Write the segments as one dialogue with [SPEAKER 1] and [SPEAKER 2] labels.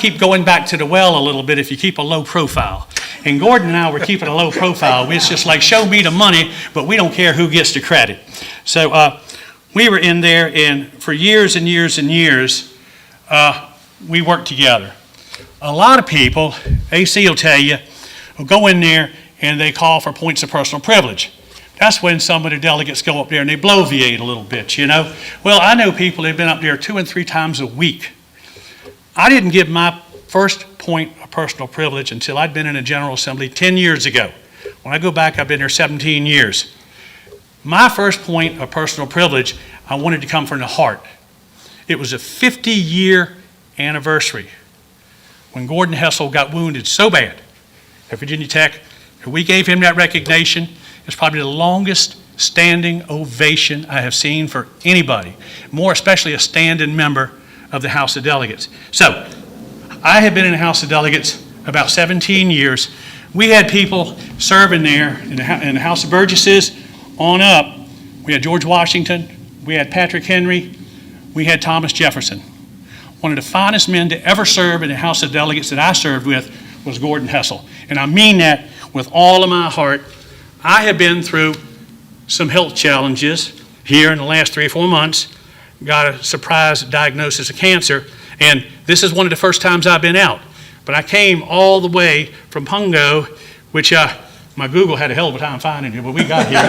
[SPEAKER 1] keep going back to the well a little bit if you keep a low profile. And Gordon and I were keeping a low profile. It's just like, show me the money, but we don't care who gets the credit. So we were in there, and for years and years and years, we worked together. A lot of people, AC will tell you, will go in there and they call for points of personal privilege. That's when some of the delegates go up there and they bloviate a little bit, you know. Well, I know people that have been up there 2 and 3 times a week. I didn't give my first point of personal privilege until I'd been in a General Assembly 10 years ago. When I go back, I've been there 17 years. My first point of personal privilege, I wanted to come from the heart. It was a 50-year anniversary when Gordon Hessel got wounded so bad at Virginia Tech. We gave him that recognition. It's probably the longest standing ovation I have seen for anybody, more especially a standing member of the House of Delegates. So, I have been in the House of Delegates about 17 years. We had people serving there in the House of Burgesses on up. We had George Washington, we had Patrick Henry, we had Thomas Jefferson. One of the finest men to ever serve in the House of Delegates that I served with was Gordon Hessel. And I mean that with all of my heart. I have been through some health challenges here in the last 3 or 4 months. Got a surprise diagnosis of cancer, and this is one of the first times I've been out. But I came all the way from Pungo, which my Google had a hell of a time finding you, but we got here.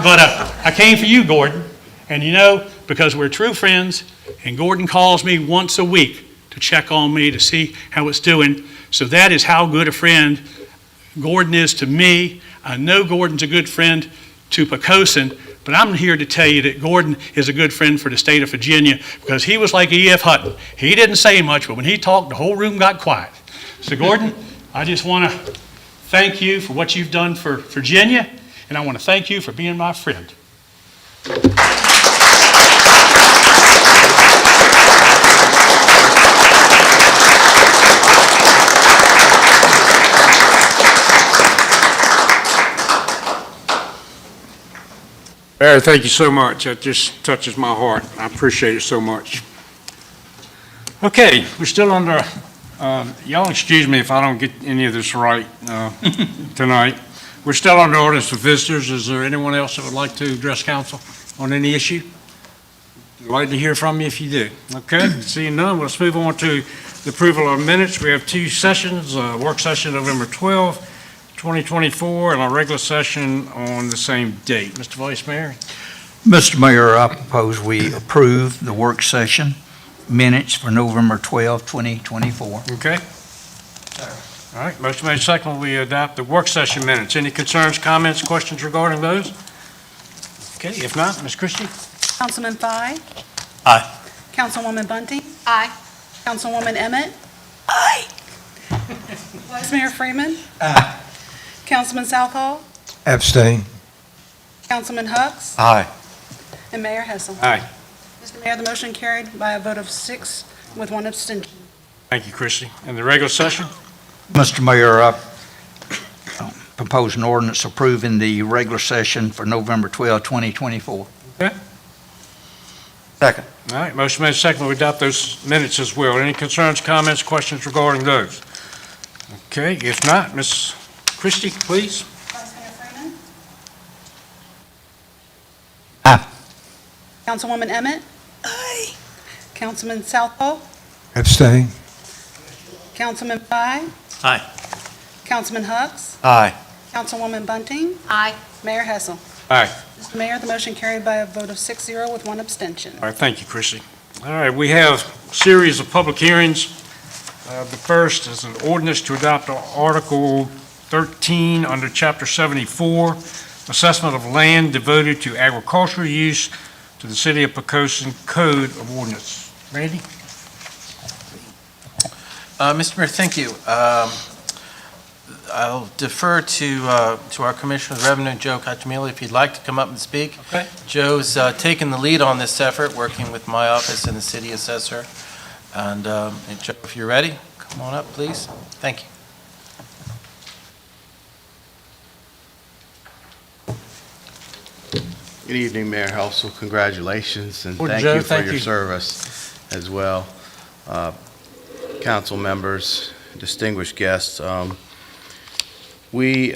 [SPEAKER 1] But I came for you, Gordon, and you know, because we're true friends, and Gordon calls me once a week to check on me to see how it's doing. So that is how good a friend Gordon is to me. I know Gordon's a good friend to Poquoson, but I'm here to tell you that Gordon is a good friend for the state of Virginia because he was like E.F. Hutton. He didn't say much, but when he talked, the whole room got quiet. So Gordon, I just want to thank you for what you've done for Virginia, and I want to thank you for being my friend.
[SPEAKER 2] Barry, thank you so much. That just touches my heart. I appreciate it so much. Okay, we're still under, y'all excuse me if I don't get any of this right tonight. We're still under ordinance for visitors. Is there anyone else that would like to address council on any issue? I'd like to hear from you if you do. Okay, seeing none, let's move on to the approval of minutes. We have 2 sessions, work session November 12th, 2024, and a regular session on the same date. Mr. Vice Mayor?
[SPEAKER 3] Mr. Mayor, I propose we approve the work session minutes for November 12, 2024.
[SPEAKER 2] Okay. All right, motion made second, we adopt the work session minutes. Any concerns, comments, questions regarding those? Okay, if not, Ms. Christie?
[SPEAKER 4] Councilman Fye?
[SPEAKER 3] Aye.
[SPEAKER 4] Councilwoman Bunting?
[SPEAKER 5] Aye.
[SPEAKER 4] Councilwoman Emmett?
[SPEAKER 5] Aye.
[SPEAKER 4] Vice Mayor Freeman?
[SPEAKER 3] Aye.
[SPEAKER 4] Councilman Southall?
[SPEAKER 6] Abstain.
[SPEAKER 4] Councilman Hucks?
[SPEAKER 3] Aye.
[SPEAKER 4] And Mayor Hessel.
[SPEAKER 2] Aye.
[SPEAKER 4] Mr. Mayor, the motion carried by a vote of 6 with 1 abstention.
[SPEAKER 2] Thank you, Christie. And the regular session?
[SPEAKER 3] Mr. Mayor, I propose an ordinance approving the regular session for November 12, 2024.
[SPEAKER 2] Okay.
[SPEAKER 3] Second.
[SPEAKER 2] All right, motion made second, we adopt those minutes as well. Any concerns, comments, questions regarding those? Okay, if not, Ms. Christie, please.
[SPEAKER 4] Vice Mayor Freeman?
[SPEAKER 3] Aye.
[SPEAKER 4] Councilwoman Emmett?
[SPEAKER 5] Aye.
[SPEAKER 4] Councilman Southall?
[SPEAKER 6] Abstain.
[SPEAKER 4] Councilman Fye?
[SPEAKER 3] Aye.
[SPEAKER 4] Councilman Hucks?
[SPEAKER 3] Aye.
[SPEAKER 4] Councilwoman Bunting?
[SPEAKER 5] Aye.
[SPEAKER 4] Mayor Hessel.
[SPEAKER 2] Aye.
[SPEAKER 4] Mr. Mayor, the motion carried by a vote of 6-0 with 1 abstention.
[SPEAKER 2] All right, thank you, Christie. All right, we have a series of public hearings. The first is an ordinance to adopt Article 13 under Chapter 74, assessment of land devoted to agricultural use to the City of Poquoson Code of Ordinance. Randy?
[SPEAKER 7] Mr. Mayor, thank you. I'll defer to our Commissioner of Revenue, Joe Cacciamilli, if you'd like to come up and speak.
[SPEAKER 2] Okay.
[SPEAKER 7] Joe's taken the lead on this effort, working with my office and the city assessor. And Joe, if you're ready, come on up, please. Thank you.
[SPEAKER 8] Good evening, Mayor Helsel. Congratulations, and
[SPEAKER 2] Well,
[SPEAKER 8] thank
[SPEAKER 2] Joe,
[SPEAKER 8] you for
[SPEAKER 2] thank
[SPEAKER 8] your
[SPEAKER 2] you.
[SPEAKER 8] service as well.
[SPEAKER 5] council members, distinguished guests. We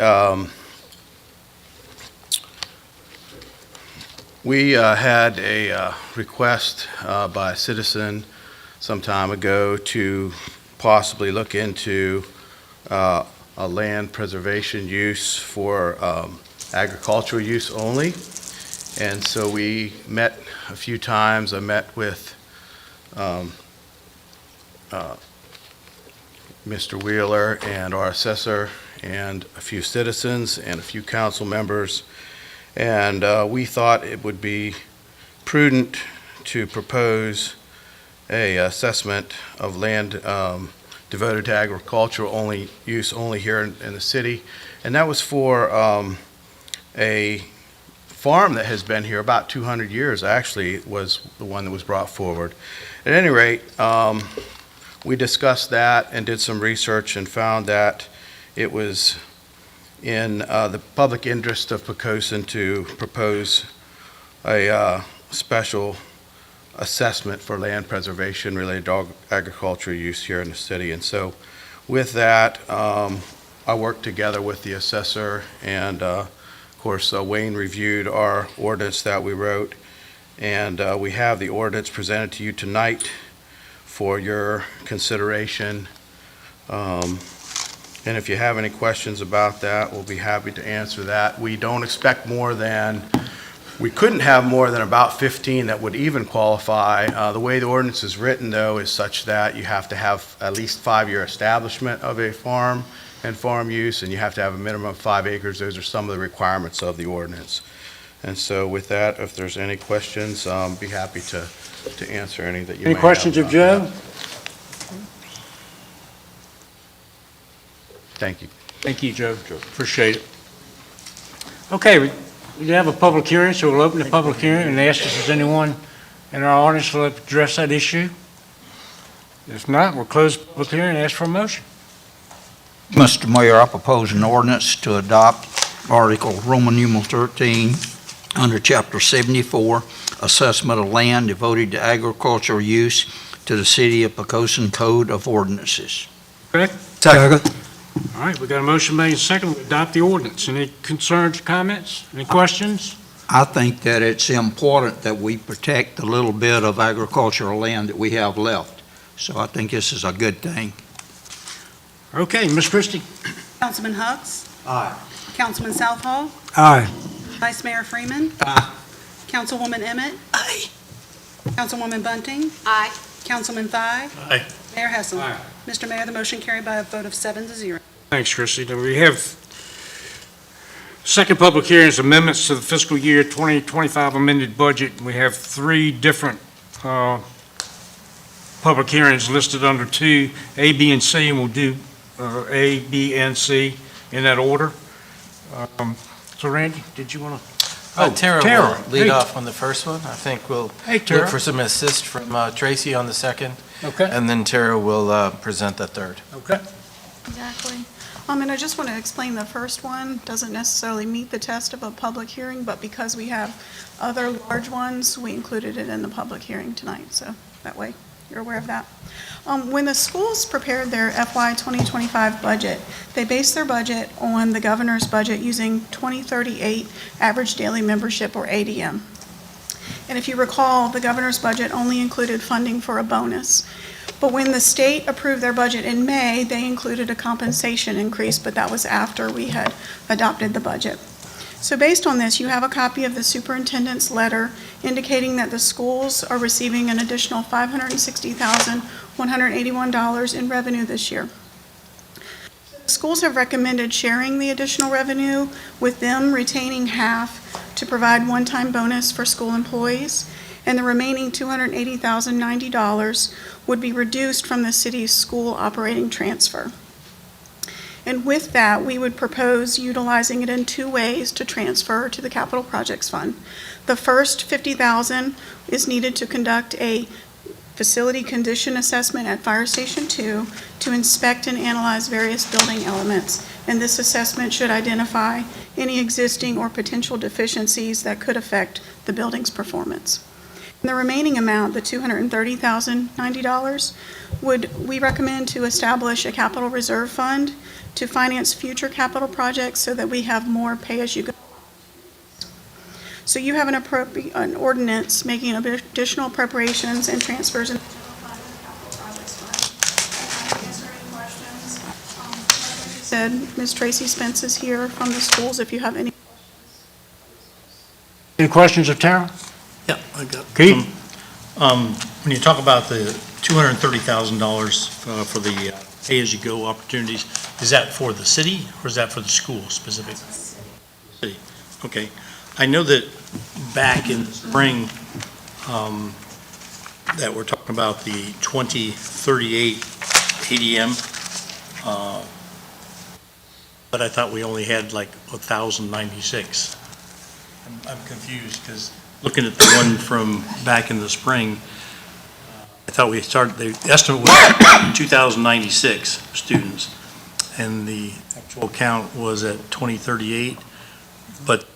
[SPEAKER 5] had a request by a citizen some time ago to possibly look into a land preservation use for agricultural use only. And so we met a few times. I met with Mr. Wheeler and our assessor and a few citizens and a few council members. And we thought it would be prudent to propose a assessment of land devoted to agricultural only use only here in the city. And that was for a farm that has been here about 200 years, actually, was the one that was brought forward. At any rate, we discussed that and did some research and found that it was in the public interest of Poquoson to propose a special assessment for land preservation related to agricultural use here in the city. And so with that, I worked together with the assessor, and of course Wayne reviewed our ordinance that we wrote, and we have the ordinance presented to you tonight for your consideration. And if you have any questions about that, we'll be happy to answer that. We don't expect we couldn't have more than about 15 that would even qualify. The way the ordinance is written, though, is such that you have to have at least 5-year establishment of a farm and farm use, and you have to have a minimum of 5 acres. Those are some of the requirements of the ordinance. And so with that, if there's any questions, be happy to answer any that you may have.
[SPEAKER 2] Any questions of
[SPEAKER 5] about
[SPEAKER 2] Joe?
[SPEAKER 5] that. Thank you.
[SPEAKER 2] Thank you, Joe. Appreciate it. Okay, we have a public hearing, so we'll open the public hearing and ask if there's anyone in our audience who would like to address that issue. If not, we'll close the public hearing and ask for a motion.
[SPEAKER 3] Mr. Mayor, I propose an ordinance to adopt Article Roman numeral 13 under Chapter 74, Assessment of Land Devoted to Agricultural Use to the City of Poquoson Code of Ordinances.
[SPEAKER 2] Okay?
[SPEAKER 6] Second.
[SPEAKER 2] All right, we got a motion made and second to adopt the ordinance. Any concerns, comments, any questions?
[SPEAKER 3] I think that it's important that we protect the little bit of agricultural land that we have left. So I think this is a good thing.
[SPEAKER 2] Okay, Ms. Christie?
[SPEAKER 4] Councilman Hucks.
[SPEAKER 3] Aye.
[SPEAKER 4] Councilman Southall.
[SPEAKER 6] Aye.
[SPEAKER 4] Vice Mayor Freeman.
[SPEAKER 3] Aye.
[SPEAKER 4] Councilwoman Emmett.
[SPEAKER 3] Aye.
[SPEAKER 4] Councilwoman Bunting.
[SPEAKER 8] Aye.
[SPEAKER 4] Councilman Thigh.
[SPEAKER 1] Aye.
[SPEAKER 4] Mayor Hessel.
[SPEAKER 2] Aye.
[SPEAKER 4] Mr. Mayor, the motion carried by a vote of 7-0.
[SPEAKER 2] Thanks, Christie. Then we have second public hearing is amendments to the fiscal year 2025 amended budget. We have 3 different public hearings listed under 2, A, B, and C, and we'll do A, B, and C in that order. So Randy, did you want to?
[SPEAKER 7] Tara
[SPEAKER 2] Tara.
[SPEAKER 7] will lead
[SPEAKER 2] Hey.
[SPEAKER 7] off on the first one. I think we'll
[SPEAKER 2] Hey, Tara.
[SPEAKER 7] look for some assist from Tracy on the second,
[SPEAKER 2] Okay.
[SPEAKER 7] and then Tara will present the third.
[SPEAKER 2] Okay.
[SPEAKER 8] Exactly. And I just want to explain the first one doesn't necessarily meet the test of a public hearing, but because we have other large ones, we included it in the public hearing tonight, so that way you're aware of that. When the schools prepared their FY 2025 budget, they based their budget on the governor's budget using 2038 average daily membership, or ADM. And if you recall, the governor's budget only included funding for a bonus. But when the state approved their budget in May, they included a compensation increase, but that was after we had adopted the budget. So based on this, you have a copy of the superintendent's letter indicating that the schools are receiving an additional $560,181 in revenue this year. The schools have recommended sharing the additional revenue, with them retaining half to provide one-time bonus for school employees, and the remaining $280,090 would be reduced from the city's school operating transfer. And with that, we would propose utilizing it in 2 ways to transfer to the Capital Projects Fund. The first, $50,000, is needed to conduct a facility condition assessment at Fire Station 2 to inspect and analyze various building elements. And this assessment should identify any existing or potential deficiencies that could affect the building's performance. The remaining amount, the $230,090, we recommend to establish a capital reserve fund to finance future capital projects so that we have more pay-as-you-go. So you have an ordinance making additional appropriations and transfers in the general fund and the capital projects fund. Answer any questions. Like I said, Ms. Tracy Spence is here from the schools if you have any.
[SPEAKER 2] Any questions of Tara?
[SPEAKER 9] Yeah, I got
[SPEAKER 2] Keith?
[SPEAKER 9] some. When you talk about the $230,000 for the pay-as-you-go opportunities, is that for the city or is that for the school specifically? City. Okay. I know that back in the spring, that we're talking about the 2038 ADM, but I thought we only had like 1,096. I'm confused because looking at the one from back in the spring, I thought we started, the estimate was 2,096 students, and the actual count was at 2038, but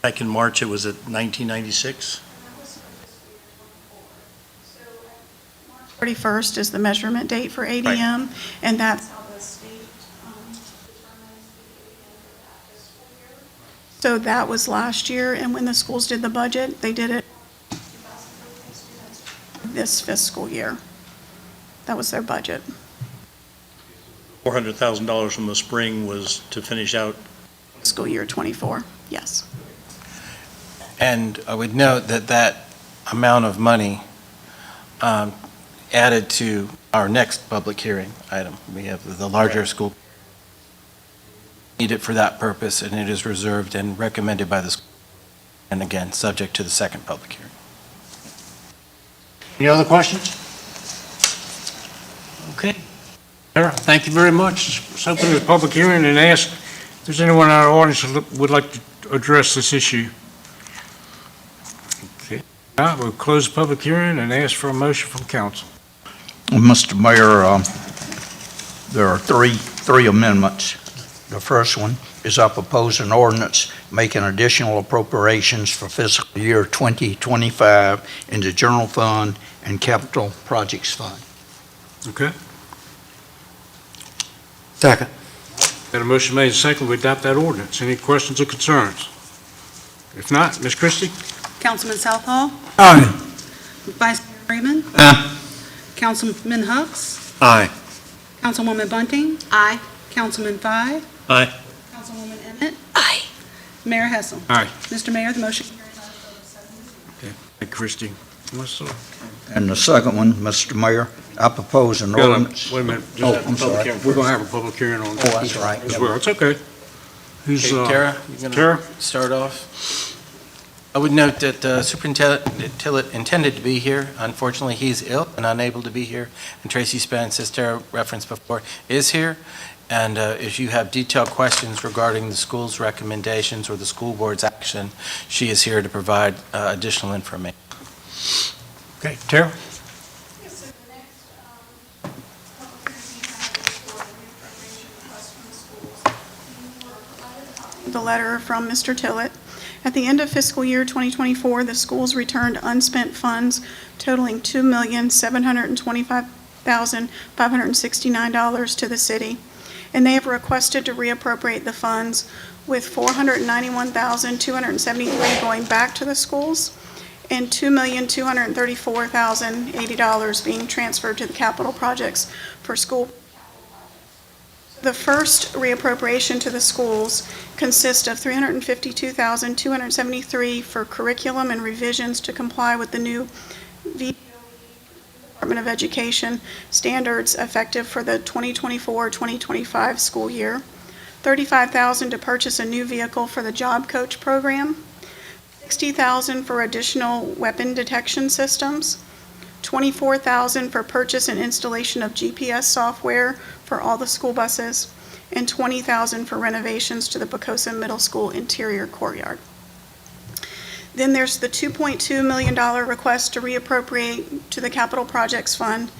[SPEAKER 9] back in March, it was at 1996?
[SPEAKER 8] 31st is the measurement date for ADM, and that's how the state determines the ADM for that fiscal year. So that was last year, and when the schools did the budget, they did it this fiscal year. That was their budget.
[SPEAKER 9] $400,000 from the spring was to finish out.
[SPEAKER 8] Fiscal year '24, yes.
[SPEAKER 7] And I would note that that amount of money added to our next public hearing item. We have the larger school. Need it for that purpose, and it is reserved and recommended by the school. And again, subject to the second public hearing.
[SPEAKER 2] Any other questions? Okay. Tara, thank you very much. Let's open the public hearing and ask if there's anyone in our audience who would like to address this issue. Okay. Now, we'll close the public hearing and ask for a motion from council.
[SPEAKER 3] Mr. Mayor, there are three amendments. The first one is I propose an ordinance making additional appropriations for fiscal year 2025 in the general fund and capital projects fund.
[SPEAKER 2] Okay.
[SPEAKER 6] Second.
[SPEAKER 2] Got a motion made and seconded. We adopt that ordinance. Any questions or concerns? If not, Ms. Christie?
[SPEAKER 4] Councilman Southall,
[SPEAKER 6] Aye.
[SPEAKER 4] Vice Mayor Freeman, Councilman Hucks,
[SPEAKER 6] Aye.
[SPEAKER 4] Councilwoman Bunting. Aye. Councilman Five.
[SPEAKER 9] Aye.
[SPEAKER 4] Councilwoman Emmett. Aye. Mayor Hessel.
[SPEAKER 2] Aye.
[SPEAKER 4] Mr. Mayor, the motion carries by a vote of 7 to 0.
[SPEAKER 2] Hey, Christie. What's up?
[SPEAKER 3] And the second one, Mr. Mayor, I propose an ordinance.
[SPEAKER 2] Wait a minute.
[SPEAKER 3] Oh, I'm sorry.
[SPEAKER 2] We're going to have a public hearing on
[SPEAKER 3] Oh, that's right.
[SPEAKER 2] as well. It's okay. Who's,
[SPEAKER 7] Okay, Tara, you're going
[SPEAKER 2] Tara?
[SPEAKER 7] to start off? I would note that Superintendent Tillett intended to be here. Unfortunately, he's ill and unable to be here. And Tracy Spence, as Tara referenced before, is here. And if you have detailed questions regarding the school's recommendations or the school board's action, she is here to provide additional information.
[SPEAKER 2] Okay, Tara?
[SPEAKER 8] The letter from Mr. Tillett. At the end of fiscal year 2024, the schools returned unspent funds totaling $2,725,569 to the city, and they have requested to reappropriate the funds with $491,273 going back to the schools and $2,234,080 being transferred to the capital projects for school. The first reappropriation to the schools consists of $352,273 for curriculum and revisions to comply with the new Department of Education standards effective for the 2024-2025 school year, $35,000 to purchase a new vehicle for the Job Coach program, $60,000 for additional weapon detection systems, $24,000 for purchase and installation of GPS software for all the school buses, and $20,000 for renovations to the Poquoson Middle School interior courtyard. Then there's the $2.2 million request to reappropriate to the Capital Projects Fund,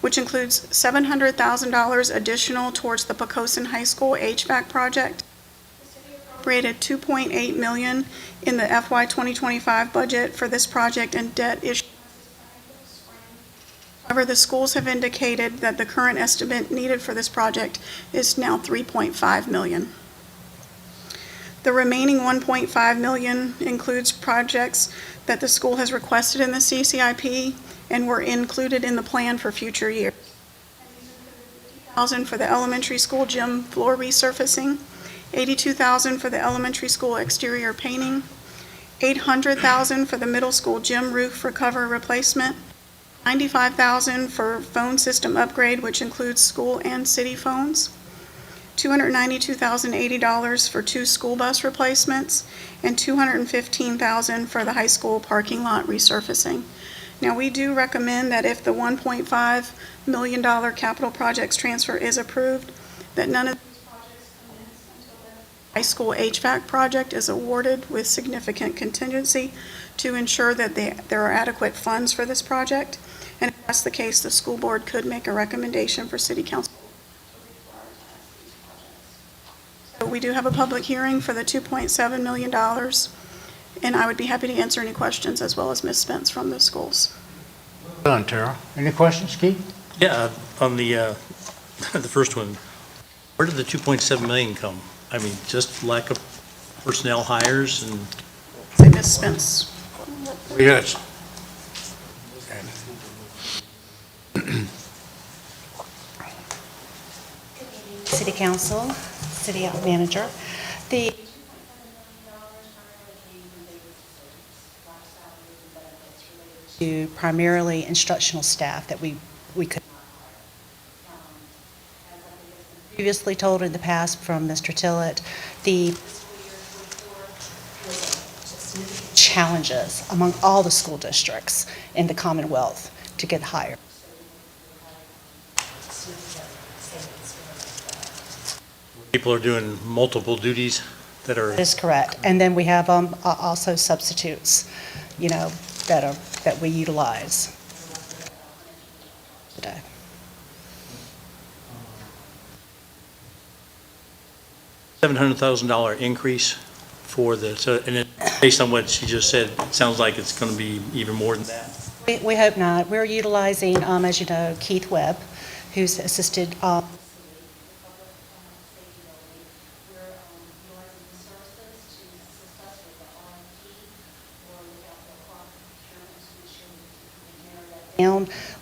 [SPEAKER 8] which includes $700,000 additional towards the Poquoson High School HVAC project. Appropriated $2.8 million in the FY 2025 budget for this project and debt issuance However, the schools have indicated that the current estimate needed for this project is now $3.5 million. The remaining $1.5 million includes projects that the school has requested in the CCIP and were included in the plan for future years. $50,000 for the elementary school gym floor resurfacing, $82,000 for the elementary school exterior painting, $800,000 for the middle school gym roof recover replacement, $95,000 for phone system upgrade, which includes school and city phones, $292,080 for 2 school bus replacements, and $215,000 for the high school parking lot resurfacing. Now, we do recommend that if the $1.5 million capital projects transfer is approved, that none of these projects commence until the high school HVAC project is awarded with significant contingency to ensure that there are adequate funds for this project. And if that's the case, the school board could make a recommendation for city council. So we do have a public hearing for the $2.7 million, and I would be happy to answer any questions as well as Ms. Spence from the schools.
[SPEAKER 2] Done, Tara. Any questions, Keith?
[SPEAKER 9] Yeah, on the, the first one, where did the 2.7 million come? I mean, just lack of personnel hires and,
[SPEAKER 8] Say, Ms. Spence.
[SPEAKER 2] Yes.
[SPEAKER 10] City Council, City Manager. The to primarily instructional staff that we could previously told in the past from Mr. Tillett, the challenges among all the school districts in the Commonwealth to get hired.
[SPEAKER 9] people are doing multiple duties that are.
[SPEAKER 10] That is correct. And then we have also substitutes, that we utilize today.
[SPEAKER 9] $700,000 increase for and based on what she just said, it sounds like it's going to be even more than that.
[SPEAKER 10] We hope not. We're utilizing, as you know, Keith Webb, who's assisted.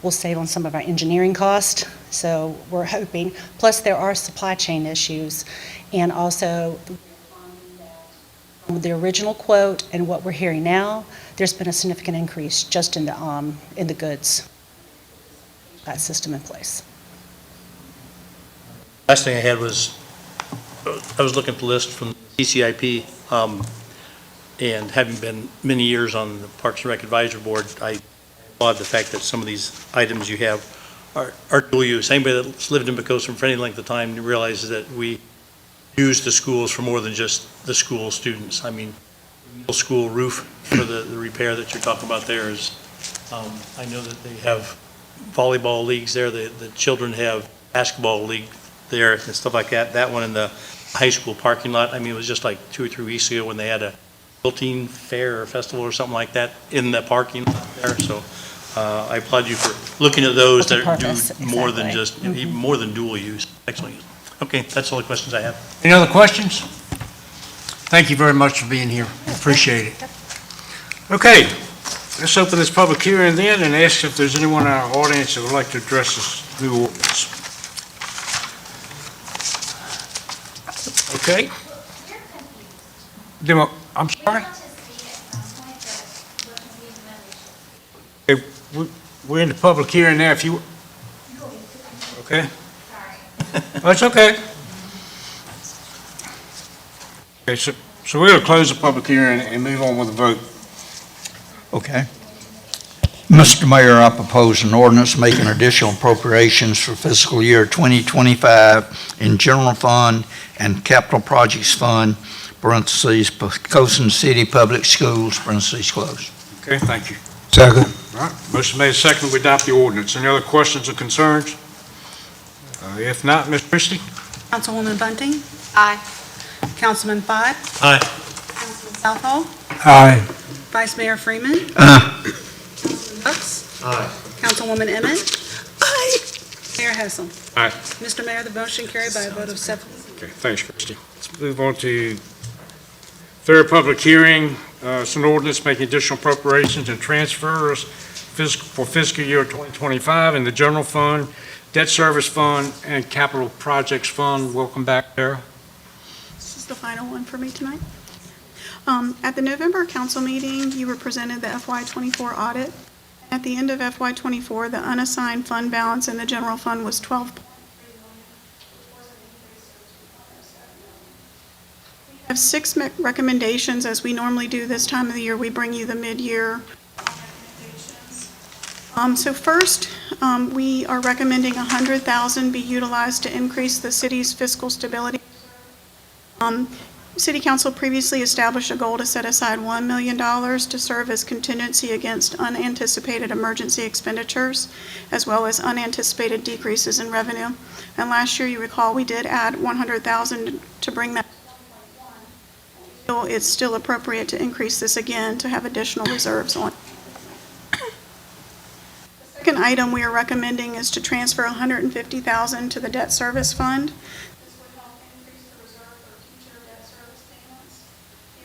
[SPEAKER 10] We'll save on some of our engineering costs, so we're hoping. Plus, there are supply chain issues, and also the original quote and what we're hearing now, there's been a significant increase just in the goods. That system in place.
[SPEAKER 9] Last thing I had was, I was looking at the list from CCIP, and having been many years on the Parks and Rec Advisory Board, I applaud the fact that some of these items you have are dual use. Anybody that's lived in Poquoson for any length of time realizes that we use the schools for more than just the school students. I mean, the middle school roof for the repair that you're talking about there is, I know that they have volleyball leagues there, the children have basketball league there and stuff like that. That one in the high school parking lot, I mean, it was just like 2 or 3 weeks ago when they had a Built-in fair or festival or something like that in the parking lot there. So I applaud you for looking at those that do more than just, even more than dual use. Excellent. Okay, that's all the questions I have.
[SPEAKER 2] Any other questions? Thank you very much for being here. Appreciate it. Okay, let's open this public hearing then and ask if there's anyone in our audience that would like to address this new ordinance. Okay. I'm sorry? Okay, we're in the public hearing now. If you, okay? Oh, it's okay. Okay, so we're going to close the public hearing and move on with the vote.
[SPEAKER 3] Okay. Mr. Mayor, I propose an ordinance making additional appropriations for fiscal year 2025 in general fund and capital projects fund, parentheses, Poquoson City Public Schools, parentheses closed.
[SPEAKER 2] Okay, thank you.
[SPEAKER 6] Second.
[SPEAKER 2] All right, motion made second, we adopt the ordinance. Any other questions or concerns? If not, Ms. Christie?
[SPEAKER 4] Councilwoman Bunting?
[SPEAKER 10] Aye.
[SPEAKER 4] Councilman Five?
[SPEAKER 9] Aye.
[SPEAKER 4] Councilman Southall?
[SPEAKER 6] Aye.
[SPEAKER 4] Vice Mayor Freeman?
[SPEAKER 3] Aye.
[SPEAKER 4] Councilman Brooks?
[SPEAKER 9] Aye.
[SPEAKER 4] Councilman Councilwoman Emmett.
[SPEAKER 11] Aye.
[SPEAKER 4] Mayor Hessel.
[SPEAKER 2] Aye.
[SPEAKER 4] Mr. Mayor, the motion carried by a vote of 7.
[SPEAKER 2] Okay, thanks, Christie. Let's move on to third public hearing. It's an ordinance making additional appropriations and transfers for fiscal year 2025 in the general fund, debt service fund, and capital projects fund. Welcome back, Tara.
[SPEAKER 8] This is the final one for me tonight. At the November council meeting, you were presented the FY24 audit. At the end of FY24, the unassigned fund balance in the general fund was 12. We have 6 recommendations. As we normally do this time of the year, we bring you the mid-year recommendations. So first, we are recommending $100,000 be utilized to increase the city's fiscal stability. City Council previously established a goal to set aside $1 million to serve as contingency against unanticipated emergency expenditures, as well as unanticipated decreases in revenue. And last year, you recall, we did add $100,000 to bring that. It's still appropriate to increase this again to have additional reserves on. The second item we are recommending is to transfer $150,000 to the debt service fund.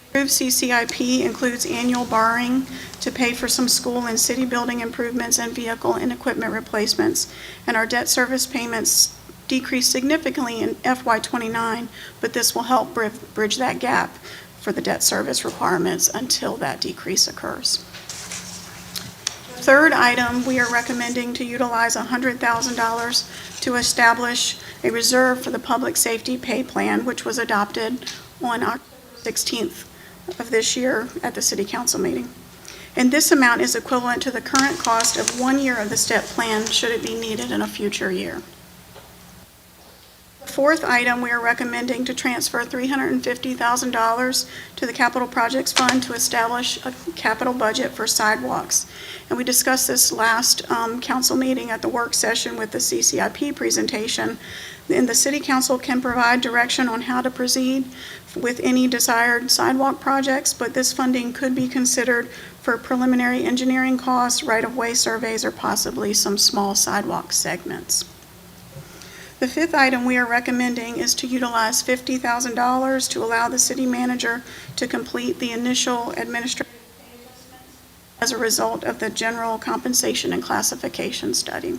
[SPEAKER 8] Approved CCIP includes annual borrowing to pay for some school and city building improvements and vehicle and equipment replacements. And our debt service payments decrease significantly in FY29, but this will help bridge that gap for the debt service requirements until that decrease occurs. The third item, we are recommending to utilize $100,000 to establish a reserve for the public safety pay plan, which was adopted on October 16th. Of this year at the City Council meeting. And this amount is equivalent to the current cost of 1 year of the STEP plan should it be needed in a future year. The fourth item, we are recommending to transfer $350,000 to the Capital Projects Fund to establish a capital budget for sidewalks. And we discussed this last council meeting at the work session with the CCIP presentation. And the City Council can provide direction on how to proceed with any desired sidewalk projects, but this funding could be considered for preliminary engineering costs, right-of-way surveys, or possibly some small sidewalk segments. The fifth item we are recommending is to utilize $50,000 to allow the city manager to complete the initial administrative pay adjustments as a result of the general compensation and classification study.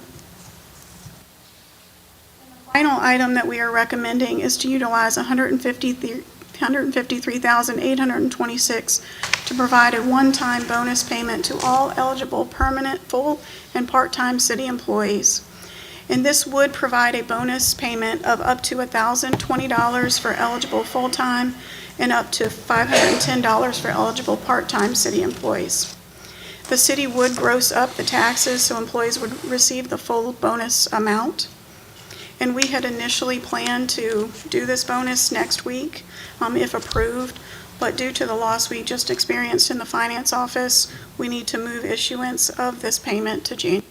[SPEAKER 8] Final item that we are recommending is to utilize $153,826 to provide a one-time bonus payment to all eligible permanent, full, and part-time city employees. And this would provide a bonus payment of up to $1,020 for eligible full-time and up to $510 for eligible part-time city employees. The city would gross up the taxes so employees would receive the full bonus amount. And we had initially planned to do this bonus next week, if approved, but due to the loss we just experienced in the finance office, we need to move issuance of this payment to January.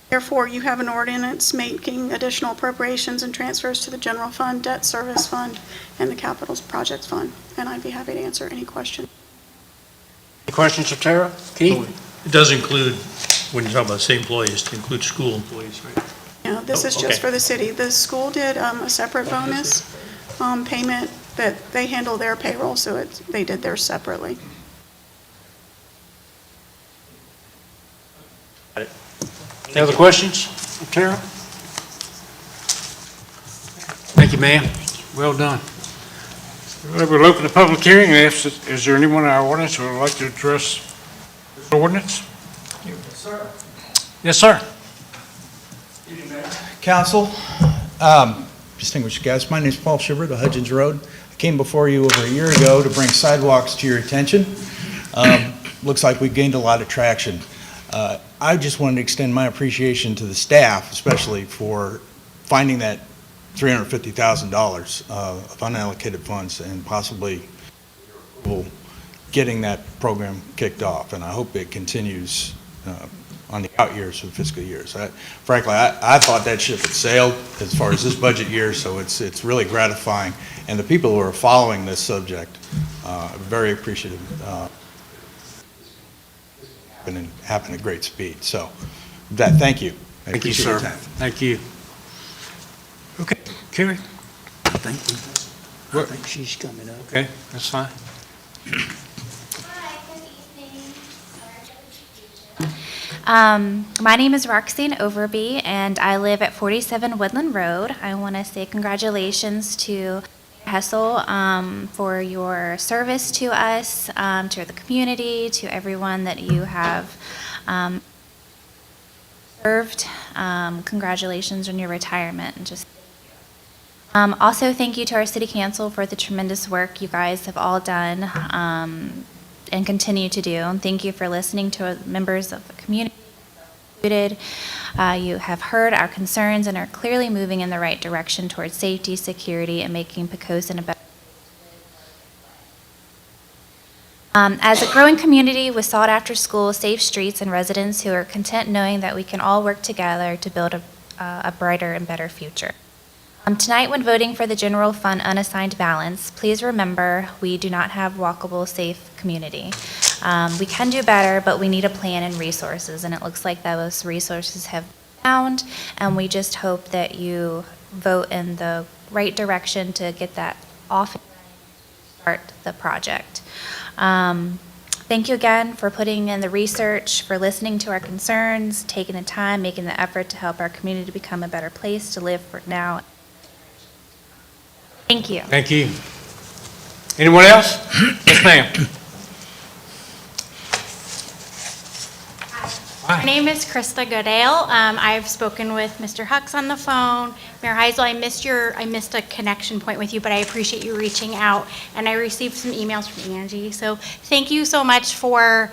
[SPEAKER 8] Therefore, you have an ordinance making additional appropriations and transfers to the general fund, debt service fund, and the capital projects fund. And I'd be happy to answer any questions.
[SPEAKER 2] Any questions of Tara? Keith?
[SPEAKER 9] It does include, when you talk about city employees, to include school employees, right?
[SPEAKER 8] No, this is just
[SPEAKER 9] okay.
[SPEAKER 8] for the city. The school did a separate bonus payment that they handle their payroll, so they did theirs separately.
[SPEAKER 2] Any other questions of Tara? Thank you, ma'am. Well done. We'll open the public hearing and ask, is there anyone in our audience who would like to address this ordinance? Yes, sir.
[SPEAKER 12] Council, distinguished guests, my name is Paul Schubert of Hudgens Road. I came before you over a year ago to bring sidewalks to your attention. Looks like we've gained a lot of traction. I just wanted to extend my appreciation to the staff, especially for finding that $350,000 of unallocated funds and possibly getting that program kicked off. And I hope it continues on the out years for fiscal years. Frankly, I thought that ship had sailed as far as this budget year, so it's really gratifying. And the people who are following this subject are very appreciative. happen at great speed. So, with that, thank you. I
[SPEAKER 2] Thank you,
[SPEAKER 12] appreciate
[SPEAKER 2] sir.
[SPEAKER 12] your time.
[SPEAKER 2] Thank you. Okay, Kerry?
[SPEAKER 3] I think she's coming up.
[SPEAKER 2] Okay, that's fine.
[SPEAKER 11] My name is Roxanne Overby, and I live at 47 Woodland Road. I want to say congratulations to Hessel for your service to us, to the community, to everyone that you have served. Congratulations on your retirement. And just also, thank you to our city council for the tremendous work you guys have all done and continue to do. And thank you for listening to members of the community. You have heard our concerns and are clearly moving in the right direction towards safety, security, and making Poquoson a better. As a growing community with sought-after schools, safe streets, and residents who are content knowing that we can all work together to build a brighter and better future. Tonight, when voting for the general fund unassigned balance, please remember we do not have walkable, safe community. We can do better, but we need a plan and resources, and it looks like those resources have been found, and we just hope that you vote in the right direction to get that off and start the project. Thank you again for putting in the research, for listening to our concerns, taking the time, making the effort to help our community become a better place to live for now. Thank you.
[SPEAKER 2] Thank you. Anyone else? Yes, ma'am.
[SPEAKER 13] My name is Krista Goodale. I've spoken with Mr. Hux on the phone. Mayor Heisel, I missed a connection point with you, but I appreciate you reaching out, and I received some emails from Angie. So thank you so much for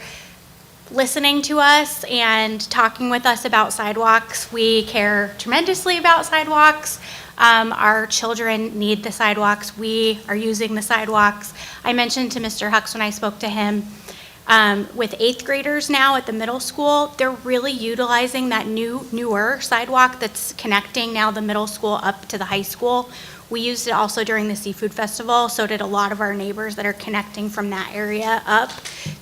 [SPEAKER 13] listening to us and talking with us about sidewalks. We care tremendously about sidewalks. Our children need the sidewalks. We are using the sidewalks. I mentioned to Mr. Hux when I spoke to him, with 8th graders now at the middle school, they're really utilizing that newer sidewalk that's connecting now the middle school up to the high school. We used it also during the Seafood Festival, so did a lot of our neighbors that are connecting from that area up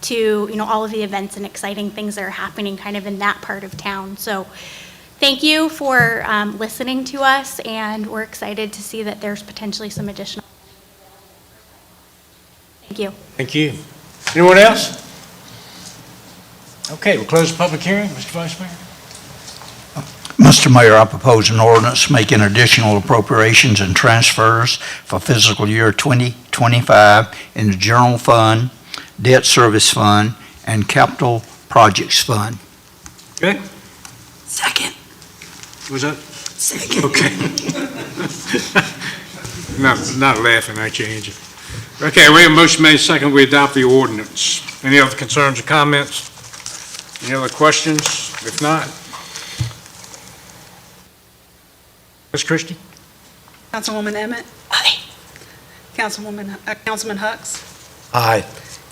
[SPEAKER 13] to, all of the events and exciting things that are happening kind of in that part of town. So thank you for listening to us, and we're excited to see that there's potentially some additional. Thank you.
[SPEAKER 2] Thank you. Anyone else? Okay, we'll close the public hearing. Mr. Vice Mayor?
[SPEAKER 3] Mr. Mayor, I propose an ordinance making additional appropriations and transfers for fiscal year 2025 in the General Fund, Debt Service Fund, and Capital Projects Fund.
[SPEAKER 2] Okay.
[SPEAKER 3] Second.
[SPEAKER 2] Was that?
[SPEAKER 3] Second.
[SPEAKER 2] Okay. Not laughing at you, Angie. Okay, we have a motion made second. We adopt the ordinance. Any other concerns or comments? Any other questions? If not, Ms. Christie?
[SPEAKER 4] Councilwoman Emmett.
[SPEAKER 3] Aye.
[SPEAKER 4] Councilman Hux.
[SPEAKER 3] Aye.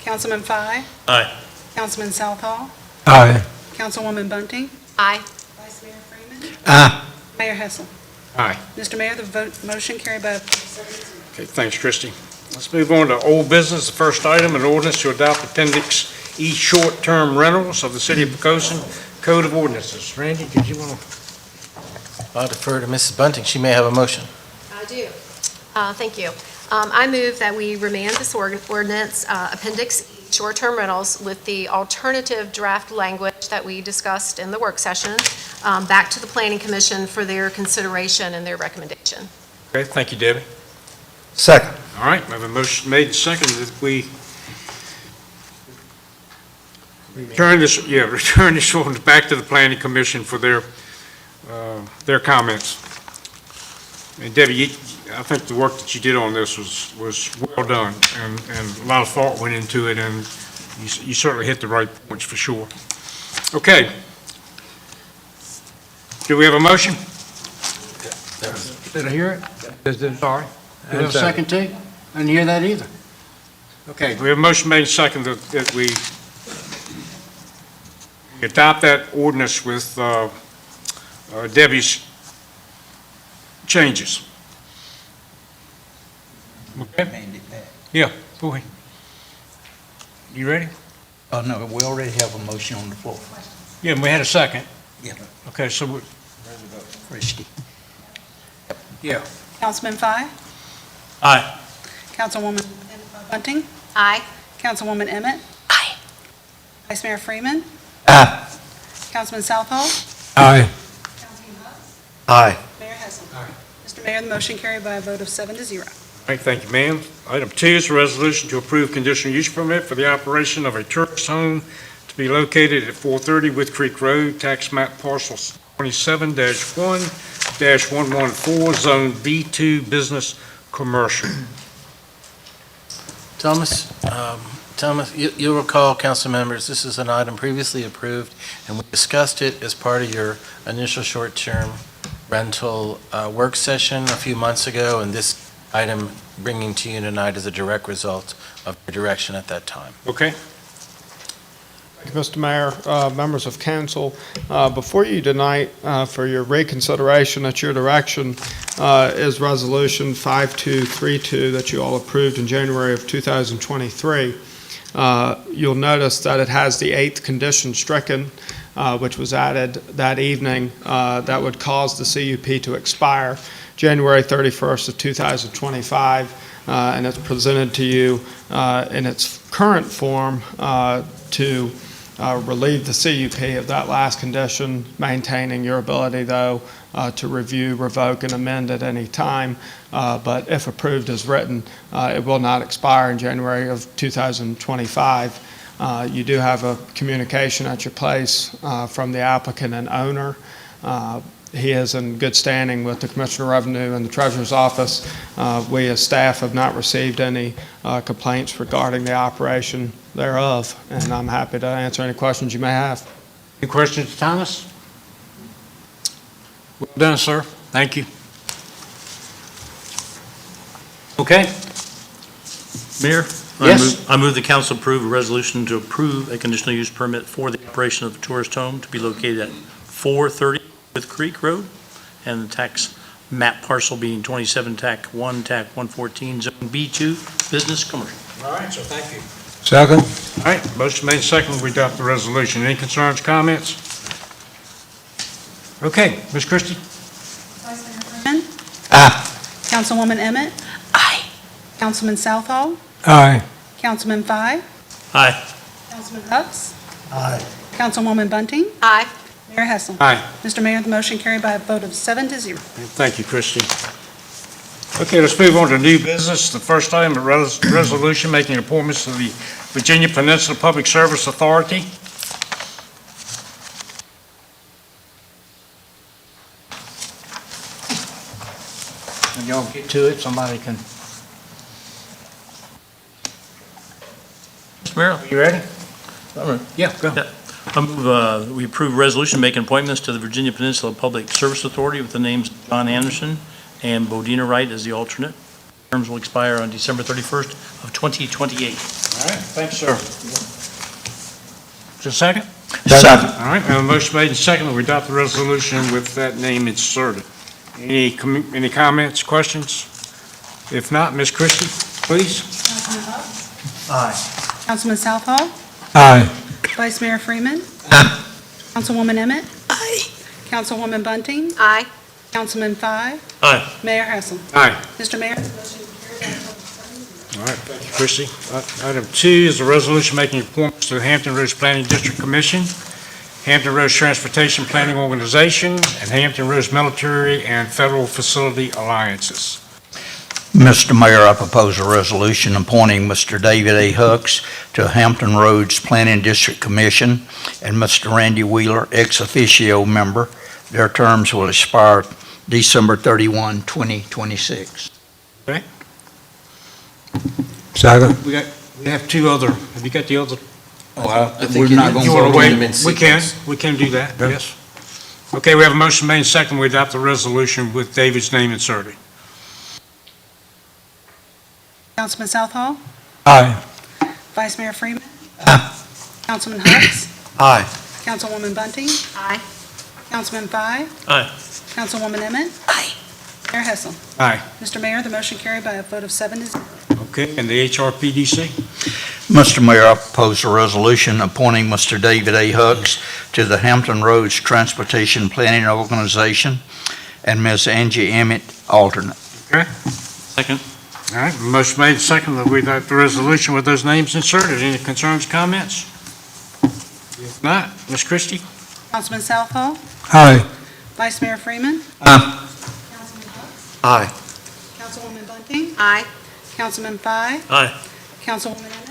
[SPEAKER 4] Councilman Fye.
[SPEAKER 9] Aye.
[SPEAKER 4] Councilman Southall.
[SPEAKER 6] Aye.
[SPEAKER 4] Councilwoman Bunting.
[SPEAKER 13] Aye.
[SPEAKER 4] Vice Mayor Freeman.
[SPEAKER 3] Aye.
[SPEAKER 4] Mayor Hessel.
[SPEAKER 2] Aye.
[SPEAKER 4] Mr. Mayor, the motion carried by
[SPEAKER 2] Okay, thanks, Christie. Let's move on to old business. The first item, an ordinance to adopt Appendix E short-term rentals of the City of Poquoson Code of Ordinances. Randy, did you want to?
[SPEAKER 7] I'll defer to Mrs. Bunting. She may have a motion.
[SPEAKER 14] I do. Thank you. I move that we remand this ordinance, Appendix E, short-term rentals, with the alternative draft language that we discussed in the work session, back to the Planning Commission for their consideration and their recommendation.
[SPEAKER 2] Okay, thank you, Debbie.
[SPEAKER 6] Second.
[SPEAKER 2] All right, we have a motion made and seconded that we return this ordinance back to the Planning Commission for their comments. And Debbie, I think the work that you did on this was well done, and a lot of thought went into it, and you certainly hit the right points for sure. Okay. Do we have a motion?
[SPEAKER 15] Did I hear it? Sorry. Did I have a second too? I didn't hear that either.
[SPEAKER 2] Okay, we have a motion made and seconded that we adopt that ordinance with Debbie's changes. Okay? Yeah, go ahead. You ready?
[SPEAKER 3] No, we already have a motion on the floor.
[SPEAKER 2] Yeah, and we had a second.
[SPEAKER 3] Yeah.
[SPEAKER 2] Okay, so,
[SPEAKER 3] Christie.
[SPEAKER 2] yeah.
[SPEAKER 4] Councilman Fye?
[SPEAKER 9] Aye.
[SPEAKER 4] Councilwoman Bunting?
[SPEAKER 14] Aye.
[SPEAKER 4] Councilwoman Emmett?
[SPEAKER 11] Aye.
[SPEAKER 4] Vice Mayor Freeman?
[SPEAKER 6] Aye.
[SPEAKER 4] Councilman Southall?
[SPEAKER 6] Aye.
[SPEAKER 4] Councilman Hutz?
[SPEAKER 5] Aye.
[SPEAKER 4] Mayor Hessel? Mr. Mayor, the motion carried by a vote of 7-0.
[SPEAKER 2] All right, thank you, ma'am. Item 2 is a resolution to approve conditional use permit for the operation of a tourist home to be located at 430 Wood Creek Road, tax map parcel 27-1-114, Zone B2, Business Commercial.
[SPEAKER 7] Thomas, you'll recall, council members, this is an item previously approved, and we discussed it as part of your initial short-term rental work session a few months ago, and this item bringing to you tonight is a direct result of your direction at that time.
[SPEAKER 2] Okay?
[SPEAKER 16] Thank you, Mr. Mayor, members of council. Before you tonight, for your reconsideration at your direction, is Resolution 5232 that you all approved in January of 2023. You'll notice that it has the 8th condition stricken, which was added that evening, that would cause the CUP to expire January 31st of 2025, and it's presented to you in its current form to relieve the CUP of that last condition, maintaining your ability, though, to review, revoke, and amend at any time. But if approved as written, it will not expire in January of 2025. You do have a communication at your place from the applicant and owner. He is in good standing with the Commissioner of Revenue and the Treasurer's Office. We as staff have not received any complaints regarding the operation thereof, and I'm happy to answer any questions you may have.
[SPEAKER 2] Any questions, Thomas? Well done, sir. Thank you. Okay?
[SPEAKER 9] Mayor?
[SPEAKER 2] Yes.
[SPEAKER 9] I move the council approve a resolution to approve a conditional use permit for the operation of a tourist home to be located at 430 Wood Creek Road, and the tax map parcel being 27 TAC 1, TAC 114, Zone B2, Business Commercial.
[SPEAKER 2] All right, so thank you.
[SPEAKER 6] Second.
[SPEAKER 2] All right, motion made second, we adopt the resolution. Any concerns, comments? Okay, Ms. Christie?
[SPEAKER 4] Vice Mayor Freeman?
[SPEAKER 6] Aye.
[SPEAKER 4] Councilwoman Emmett?
[SPEAKER 11] Aye.
[SPEAKER 4] Councilman Southall?
[SPEAKER 6] Aye.
[SPEAKER 4] Councilman Fye?
[SPEAKER 9] Aye.
[SPEAKER 4] Councilman Hutz?
[SPEAKER 6] Aye.
[SPEAKER 4] Councilwoman Bunting?
[SPEAKER 14] Aye.
[SPEAKER 4] Mayor Hessel?
[SPEAKER 2] Aye.
[SPEAKER 4] Mr. Mayor, the motion carried by a vote of 7-0.
[SPEAKER 2] Thank you, Christie. Okay, let's move on to new business. The first item, a resolution making appointments to the Virginia Peninsula Public Service Authority.
[SPEAKER 12] When y'all get to it, somebody can,
[SPEAKER 9] Mr. Mayor?
[SPEAKER 2] You ready? Yeah, go.
[SPEAKER 9] Yeah. I move we approve a resolution making appointments to the Virginia Peninsula Public Service Authority with the names of John Anderson and Bodina Wright as the alternate. Terms will expire on December 31st of 2028.
[SPEAKER 2] All right, thanks, sir. Is there a second?
[SPEAKER 3] Second.
[SPEAKER 2] All right, we have a motion made and seconded. We adopt the resolution with that name inserted. Any comments, questions? If not, Ms. Christie, please.
[SPEAKER 4] Councilman Hutz?
[SPEAKER 12] aye.
[SPEAKER 4] Councilman Southall?
[SPEAKER 6] Aye.
[SPEAKER 4] Vice Mayor Freeman? Councilwoman Emmett?
[SPEAKER 11] Aye.
[SPEAKER 4] Councilwoman Bunting?
[SPEAKER 14] Aye.
[SPEAKER 4] Councilman Fye?
[SPEAKER 9] Aye.
[SPEAKER 4] Mayor Hessel?
[SPEAKER 2] Aye.
[SPEAKER 4] Mr. Mayor, the motion carries by a vote of 7-0.
[SPEAKER 2] All right, thank you, Christie. Item 2 is a resolution making appointments to the Hampton Roads Planning District Commission, Hampton Roads Transportation Planning Organization, and Hampton Roads Military and Federal Facility Alliances.
[SPEAKER 3] Mr. Mayor, I propose a resolution appointing Mr. David A. Hooks to Hampton Roads Planning District Commission and Mr. Randy Wheeler, ex officio member. Their terms will expire December 31, 2026.
[SPEAKER 6] Second.
[SPEAKER 2] We have two other, have you got the other?
[SPEAKER 3] We're not going
[SPEAKER 2] You
[SPEAKER 3] to
[SPEAKER 2] want to
[SPEAKER 3] vote
[SPEAKER 2] wait?
[SPEAKER 3] on them.
[SPEAKER 2] We can do that, yes. Okay, we have a motion made and seconded. We adopt the resolution with David's name inserted.
[SPEAKER 4] Councilman Southall?
[SPEAKER 6] Aye.
[SPEAKER 4] Vice Mayor Freeman? Councilman Hutz?
[SPEAKER 12] Aye.
[SPEAKER 4] Councilwoman Bunting?
[SPEAKER 14] Aye.
[SPEAKER 4] Councilman Fye?
[SPEAKER 9] Aye.
[SPEAKER 4] Councilwoman Emmett?
[SPEAKER 11] Aye.
[SPEAKER 4] Mayor Hessel?
[SPEAKER 2] Aye.
[SPEAKER 4] Mr. Mayor, the motion carried by a vote of 7-0.
[SPEAKER 2] Okay, and the HRPDC?
[SPEAKER 3] Mr. Mayor, I propose a resolution appointing Mr. David A. Hooks to the Hampton Roads Transportation Planning Organization and Ms. Angie Emmett, alternate.
[SPEAKER 9] Second.
[SPEAKER 2] All right, motion made, second, that we adopt the resolution with those names inserted. Any concerns, comments? If not, Ms. Christie?
[SPEAKER 4] Councilman Southall,
[SPEAKER 6] Aye.
[SPEAKER 4] Vice Mayor Freeman,
[SPEAKER 6] Aye.
[SPEAKER 4] Councilman Hooks,
[SPEAKER 2] Aye.
[SPEAKER 4] Councilwoman Bunting,
[SPEAKER 14] Aye.
[SPEAKER 4] Councilman Fye,
[SPEAKER 9] Aye.
[SPEAKER 4] Councilwoman Emmett.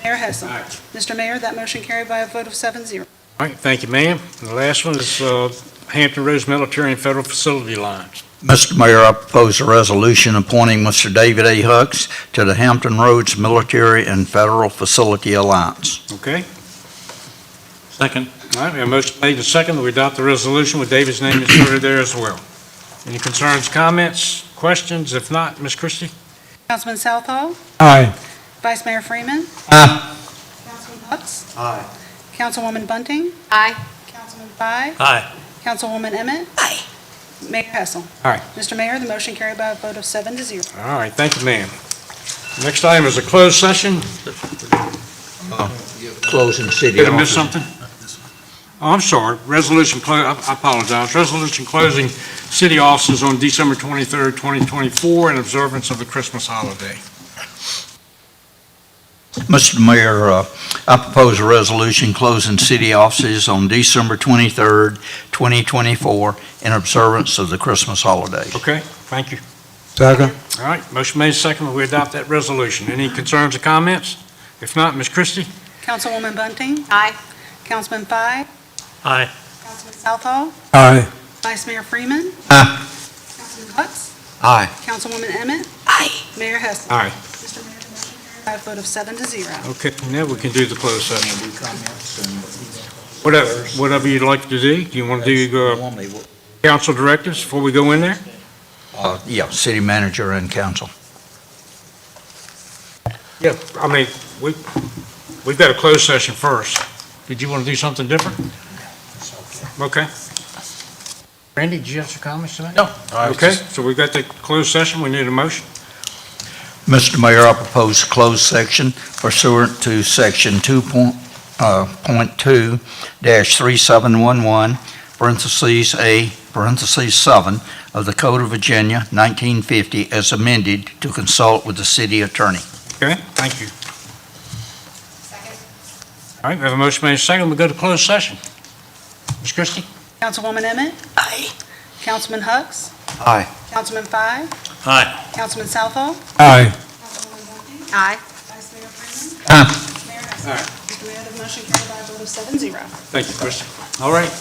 [SPEAKER 4] Mayor Hessel. Mr. Mayor, that motion carried by a vote of 7-0.
[SPEAKER 2] All right, thank you, ma'am. The last one is Hampton Roads Military and Federal Facility Lines.
[SPEAKER 3] Mr. Mayor, I propose a resolution appointing Mr. David A. Hooks to the Hampton Roads Military and Federal Facility Alliance.
[SPEAKER 2] Okay?
[SPEAKER 9] Second.
[SPEAKER 2] All right, we have a motion made and second that we adopt the resolution with David's name inserted there as well. Any concerns, comments, questions? If not, Ms. Christie?
[SPEAKER 4] Councilman Southall,
[SPEAKER 6] Aye.
[SPEAKER 4] Vice Mayor Freeman,
[SPEAKER 6] Aye.
[SPEAKER 4] Councilman Hooks,
[SPEAKER 2] Aye.
[SPEAKER 4] Councilwoman Bunting,
[SPEAKER 14] Aye.
[SPEAKER 4] Councilman Fye,
[SPEAKER 9] Aye.
[SPEAKER 4] Councilwoman Emmett. Mayor Hessel.
[SPEAKER 2] All right.
[SPEAKER 4] Mr. Mayor, the motion carried by a vote of 7-0.
[SPEAKER 2] All right, thank you, ma'am. Next item is a closed session.
[SPEAKER 3] Closing city
[SPEAKER 2] Did I miss
[SPEAKER 3] offices.
[SPEAKER 2] something? Oh, I'm sorry. I apologize. Resolution closing city offices on December 23rd, 2024 in observance of the Christmas holiday.
[SPEAKER 3] Mr. Mayor, I propose a resolution closing city offices on December 23rd, 2024 in observance of the Christmas holidays.
[SPEAKER 2] Okay, thank you.
[SPEAKER 6] Second.
[SPEAKER 2] All right, motion made second that we adopt that resolution. Any concerns or comments? If not, Ms. Christie?
[SPEAKER 4] Councilwoman Bunting,
[SPEAKER 14] Aye.
[SPEAKER 4] Councilman Fye,
[SPEAKER 9] Aye.
[SPEAKER 4] Councilman Southall,
[SPEAKER 6] Aye.
[SPEAKER 4] Vice Mayor Freeman,
[SPEAKER 6] Aye.
[SPEAKER 4] Councilman Hooks,
[SPEAKER 2] Aye.
[SPEAKER 4] Councilwoman Emmett. Mayor Hessel.
[SPEAKER 2] All right,
[SPEAKER 4] Mr. Mayor, the motion carried by a vote of 7-0.
[SPEAKER 2] okay, now we can do the closed session. Whatever you'd like to do. Do you want to do council directives before we go in there?
[SPEAKER 3] Yeah, city manager and council.
[SPEAKER 2] Yeah, I mean, we've got a closed session first. Did you want to do something different? Okay. Randy, did you have some comments tonight?
[SPEAKER 7] No.
[SPEAKER 2] Okay, so we've got the closed session. We need a motion.
[SPEAKER 3] Mr. Mayor, I propose a closed section pursuant to Section 2.2-3711, parentheses A, parentheses 7 of the Code of Virginia, 1950, as amended, to consult with the city attorney.
[SPEAKER 2] Okay, thank you. All right, we have a motion made and second. We go to closed session. Ms. Christie?
[SPEAKER 4] Councilwoman Emmett. Aye. Councilman Hooks,
[SPEAKER 2] Aye.
[SPEAKER 4] Councilman Fye,
[SPEAKER 9] Aye.
[SPEAKER 4] Councilman Southall,
[SPEAKER 6] Aye.
[SPEAKER 4] Councilwoman Bunting,
[SPEAKER 14] Aye.
[SPEAKER 4] Vice Mayor Freeman,
[SPEAKER 6] Aye.
[SPEAKER 4] Mayor Hessel.
[SPEAKER 2] All right.
[SPEAKER 4] Mr. Mayor, the motion carried by a vote of 7-0.
[SPEAKER 2] Thank you, Christie. All right,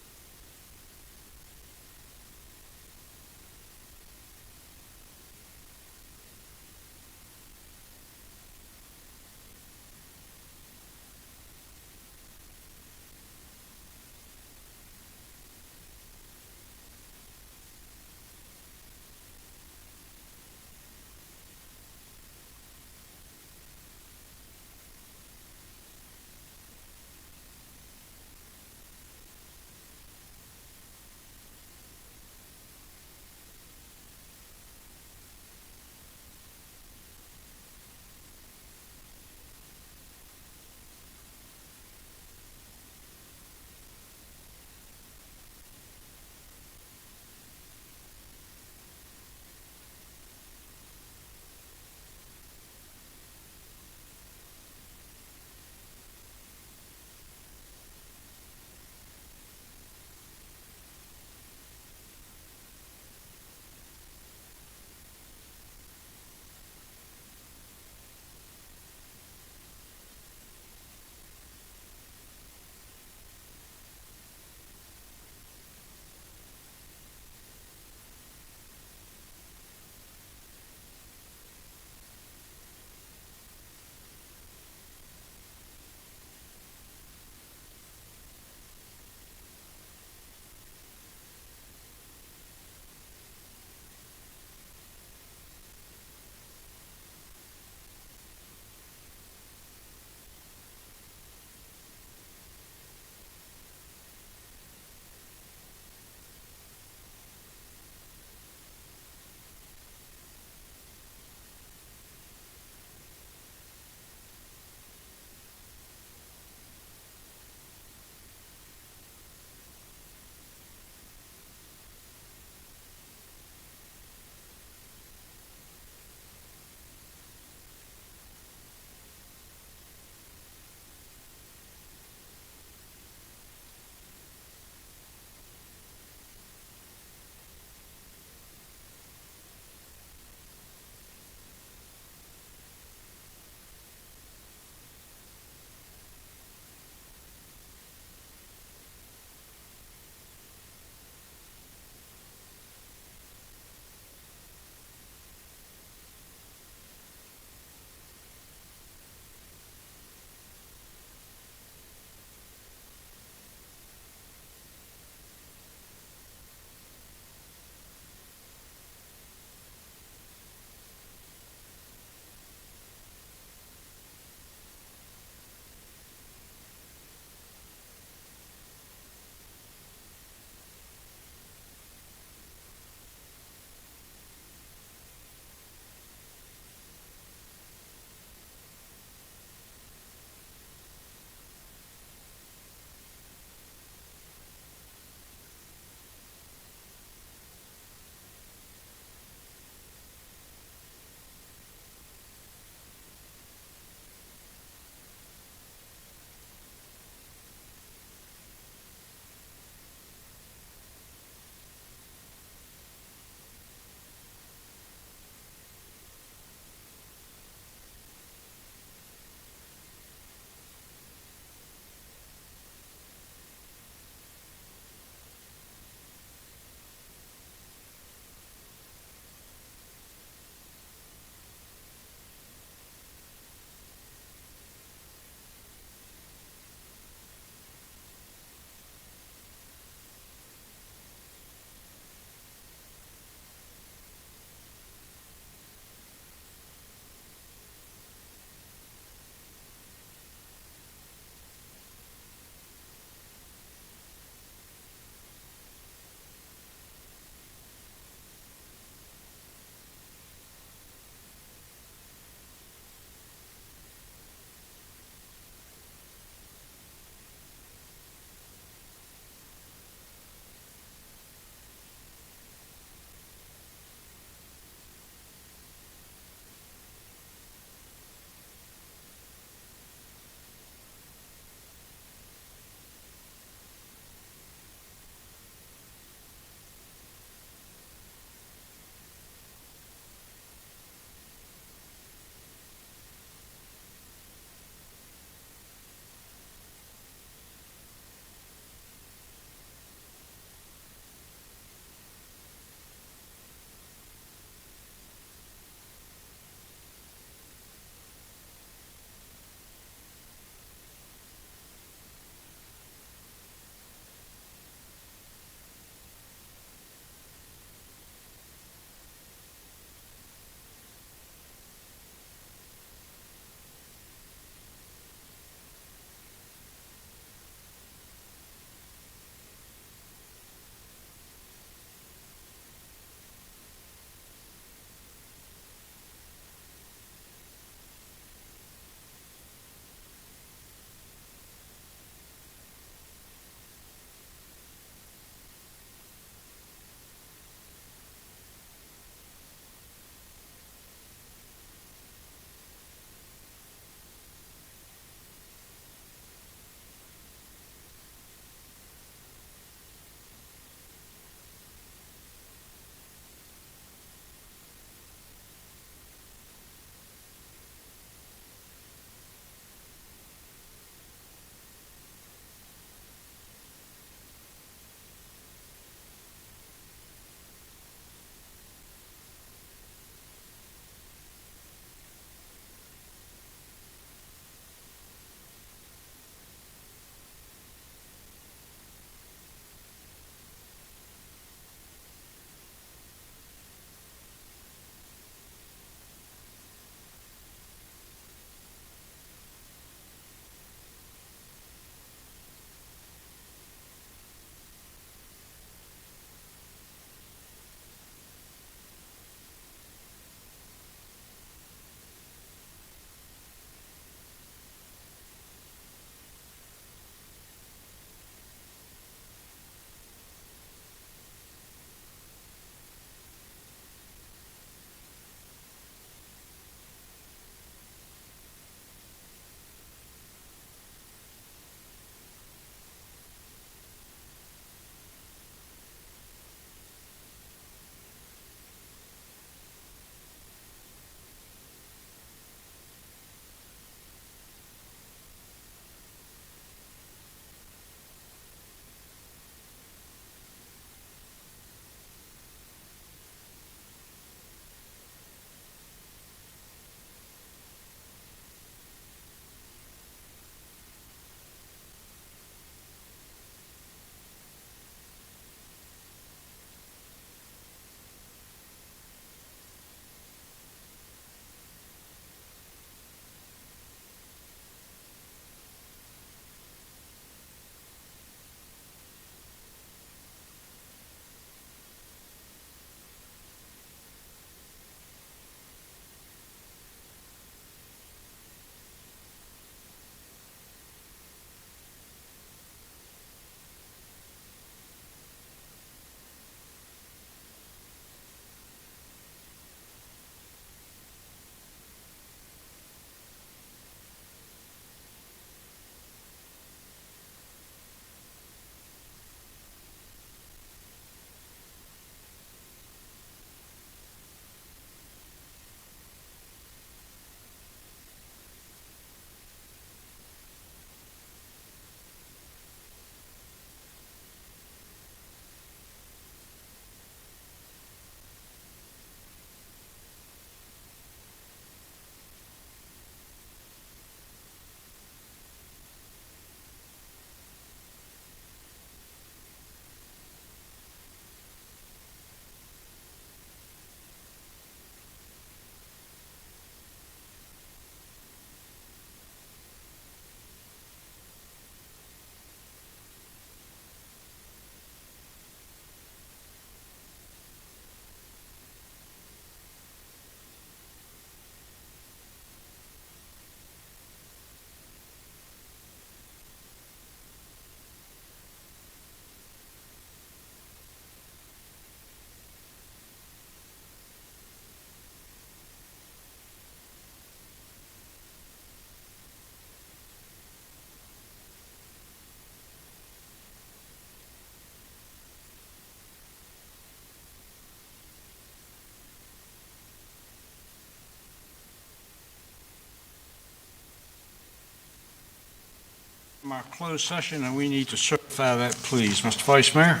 [SPEAKER 2] My closed session, and we need to certify that, please. Mr. Vice Mayor?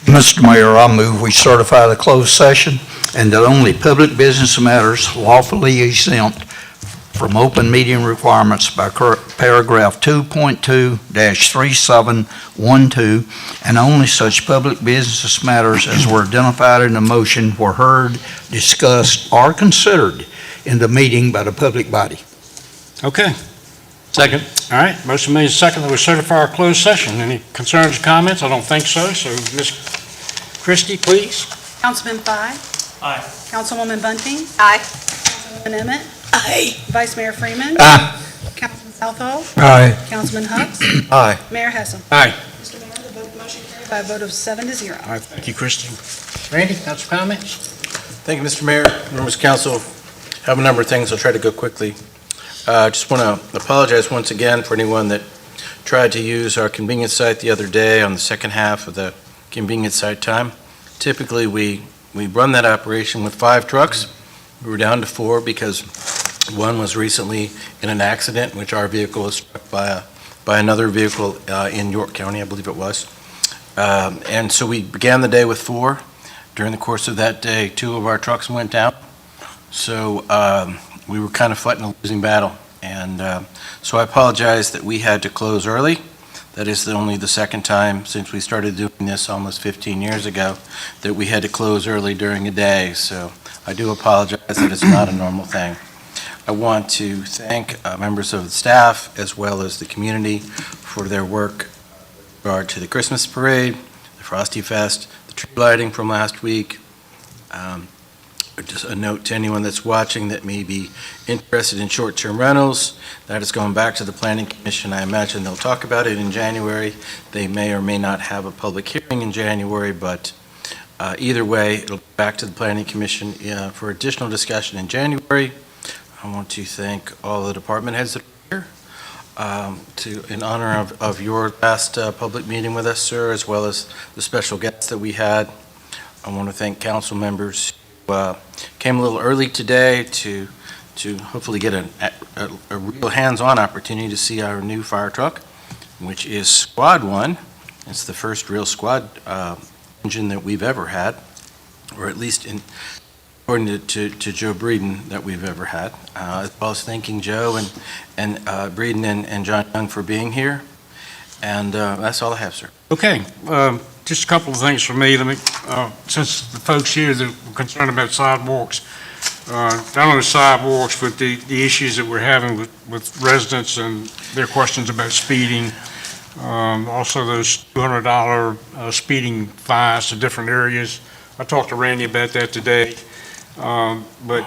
[SPEAKER 3] Mr. Mayor, I move we certify the closed session and that only public business matters lawfully exempt from open meeting requirements by paragraph 2.2-3712, and only such public business matters as were identified in the motion were heard, discussed, or considered in the meeting by the public body.
[SPEAKER 2] Okay. Second. All right, motion made second that we certify our closed session. Any concerns or comments? I don't think so. So, Ms. Christie, please.
[SPEAKER 4] Councilman Fye?
[SPEAKER 9] Aye.
[SPEAKER 4] Councilwoman Bunting?
[SPEAKER 14] Aye.
[SPEAKER 4] Councilwoman Emmett?
[SPEAKER 14] Aye.
[SPEAKER 4] Vice Mayor Freeman?
[SPEAKER 6] Aye.
[SPEAKER 4] Councilman Southall?
[SPEAKER 6] Aye.
[SPEAKER 4] Councilman Hucks?
[SPEAKER 3] Aye.
[SPEAKER 4] Mayor Hessel?
[SPEAKER 2] Aye.
[SPEAKER 4] Mr. Mayor, the motion carried by a vote of 7-0.
[SPEAKER 2] All right, thank you, Christie. Randy, got some comments?
[SPEAKER 7] Thank you, Mr. Mayor, members of council. I have a number of things. I'll try to go quickly. Just want to apologize once again for anyone that tried to use our convenience site the other day on the second half of the convenience site time. Typically, we run that operation with 5 trucks. We were down to 4 because one was recently in an accident in which our vehicle was struck by another vehicle in York County, I believe it was. And so we began the day with 4. During the course of that day, 2 of our trucks went down. So we were kind of fighting a losing battle. And so I apologize that we had to close early. That is only the second time since we started doing this almost 15 years ago that we had to close early during a day. So I do apologize that it's not a normal thing. I want to thank members of the staff as well as the community for their work with regard to the Christmas parade, the Frosty Fest, the tree lighting from last week. Just a note to anyone that's watching that may be interested in short-term rentals, that is going back to the Planning Commission. I imagine they'll talk about it in January. They may or may not have a public hearing in January, but either way, it'll go back to the Planning Commission for additional discussion in January. I want to thank all the department heads that are here in honor of your last public meeting with us, sir, as well as the special guests that we had. I want to thank council members who came a little early today to hopefully get a real hands-on opportunity to see our new fire truck, which is Squad 1. It's the first real squad engine that we've ever had, or at least according to Joe Breeden, that we've ever had. As well as thanking Joe and Breeden and John Young for being here. And that's all I have, sir.
[SPEAKER 2] Okay, just a couple of things for me. Let me, since the folks here that were concerned about sidewalks, not only sidewalks, but the issues that we're having with residents and their questions about speeding, also those $200 speeding fines to different areas. I talked to Randy about that today, but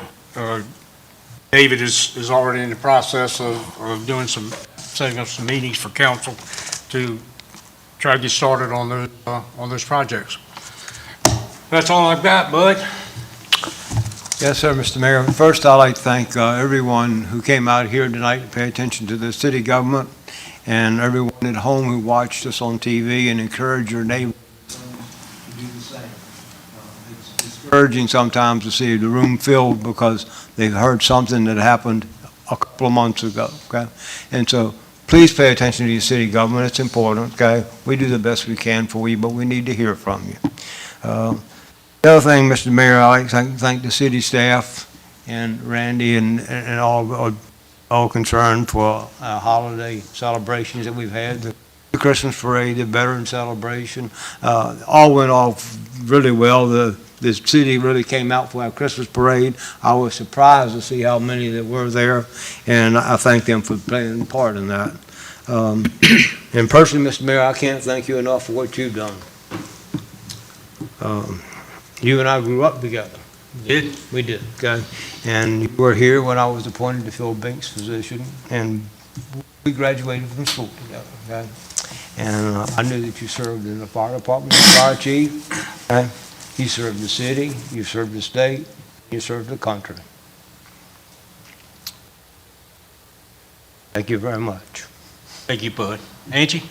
[SPEAKER 2] David is already in the process of setting up some meetings for council to try to get started on those projects. That's all I've got, Bud.
[SPEAKER 6] Yes, sir, Mr. Mayor. First, I'd like to thank everyone who came out here tonight to pay attention to the city government, and everyone at home who watched us on TV, and encourage your neighbors to do the same. It's discouraging sometimes to see the room filled because they've heard something that happened a couple of months ago, okay? And so please pay attention to your city government. It's important, okay? We do the best we can for you, but we need to hear from you. The other thing, Mr. Mayor, I'd like to thank the city staff and Randy and all concerned for holiday celebrations that we've had. The Christmas parade, the veteran celebration, all went off really well. The city really came out for our Christmas parade. I was surprised to see how many that were there, and I thank them for playing a part in that. And personally, Mr. Mayor, I can't thank you enough for what you've done. You and I grew up together. We did, okay? And you were here when I was appointed to fill Bink's position, and we graduated from school together, okay? And I knew that you served in the fire department, fire chief, okay? You served the city, you served the state, you served the country. Thank you very much.
[SPEAKER 2] Thank you, Bud. Angie?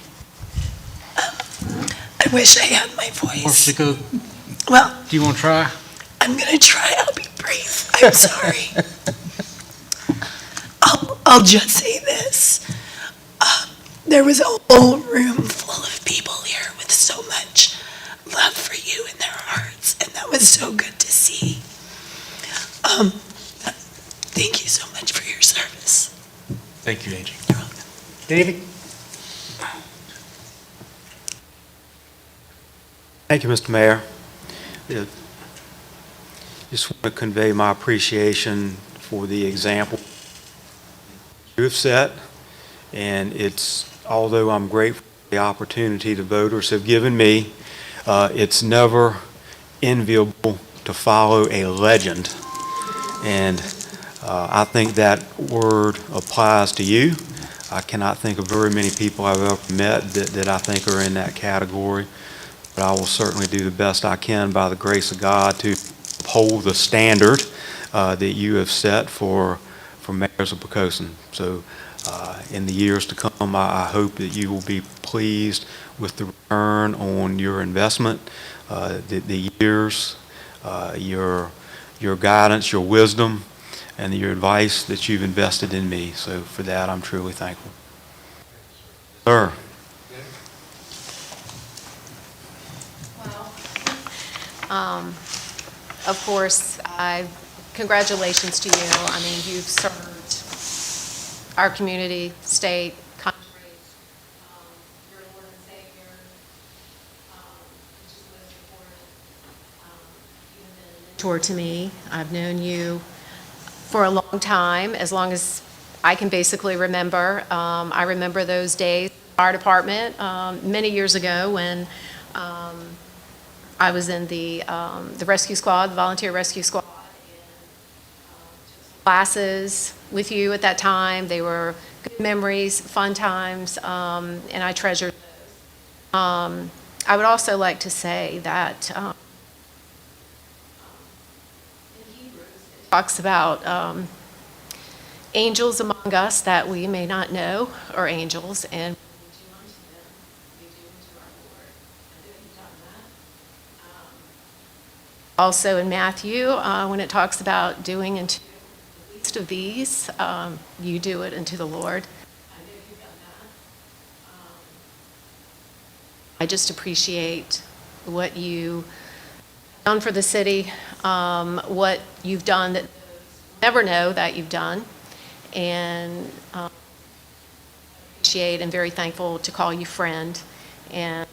[SPEAKER 17] I wish I had my voice.
[SPEAKER 2] Wants to go?
[SPEAKER 17] Well,
[SPEAKER 2] Do you want to try?
[SPEAKER 17] I'm going to try. I'll be brief. I'm sorry. I'll just say this. there was a whole room full of people here with so much love for you in their hearts, and that was so good to see. Thank you so much for your service.
[SPEAKER 2] Thank you, Angie.
[SPEAKER 17] You're welcome.
[SPEAKER 2] David?
[SPEAKER 18] Thank you, Mr. Mayor. Just want to convey my appreciation for the example you have set, and although I'm grateful for the opportunity the voters have given me, it's never enviable to follow a legend, and I think that word applies to you. I cannot think of very many people I've ever met that I think are in that category. But I will certainly do the best I can by the grace of God to uphold the standard that you have set for mayors of Poquoson. So in the years to come, I hope that you will be pleased with the return on your investment, the years, your guidance, your wisdom, and your advice that you've invested in me. So for that, I'm truly thankful. Sir.
[SPEAKER 14] Of course, congratulations to you. I mean, you've served our community, state, country. You're Lord and Savior, which is most important. You've been a mentor to me. I've known you for a long time, as long as I can basically remember. I remember those days in the fire department many years ago when I was in the rescue squad, the volunteer rescue squad, and classes with you at that time. They were good memories, fun times, and I treasured those. I would also like to say that in Hebrews it talks about angels among us that we may not know are angels, and also in Matthew, when it talks about doing unto the least of these, you do it unto the Lord. I know you've done that. I just appreciate what you've done for the city, what you've done that never know that you've done, and appreciate and very thankful to call you friend, and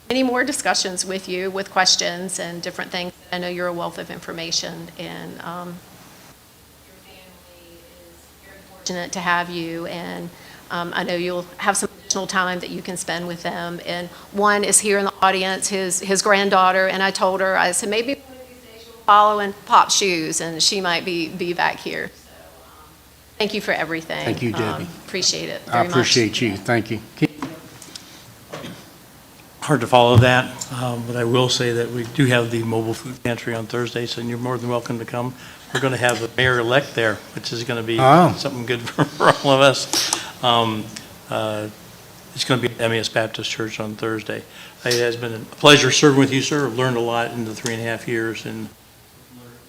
[SPEAKER 14] many more discussions with you, with questions and different things. I know you're a wealth of information, and your family is very fortunate to have you, and I know you'll have some additional time that you can spend with them. And one is here in the audience, his granddaughter, and I told her, I said, maybe one of these days you'll follow in Pop's shoes, and she might be back here. So thank you for everything.
[SPEAKER 15] Thank you, Debbie.
[SPEAKER 14] Appreciate it very
[SPEAKER 15] I
[SPEAKER 14] much.
[SPEAKER 15] appreciate you. Thank you.
[SPEAKER 9] Hard to follow that, but I will say that we do have the mobile food pantry on Thursdays, and you're more than welcome to come. We're going to have the mayor-elect there, which is going to be something good for all of us. It's going to be at MES Baptist Church on Thursday. It has been a pleasure serving with you, sir. I've learned a lot in the 3.5 years, and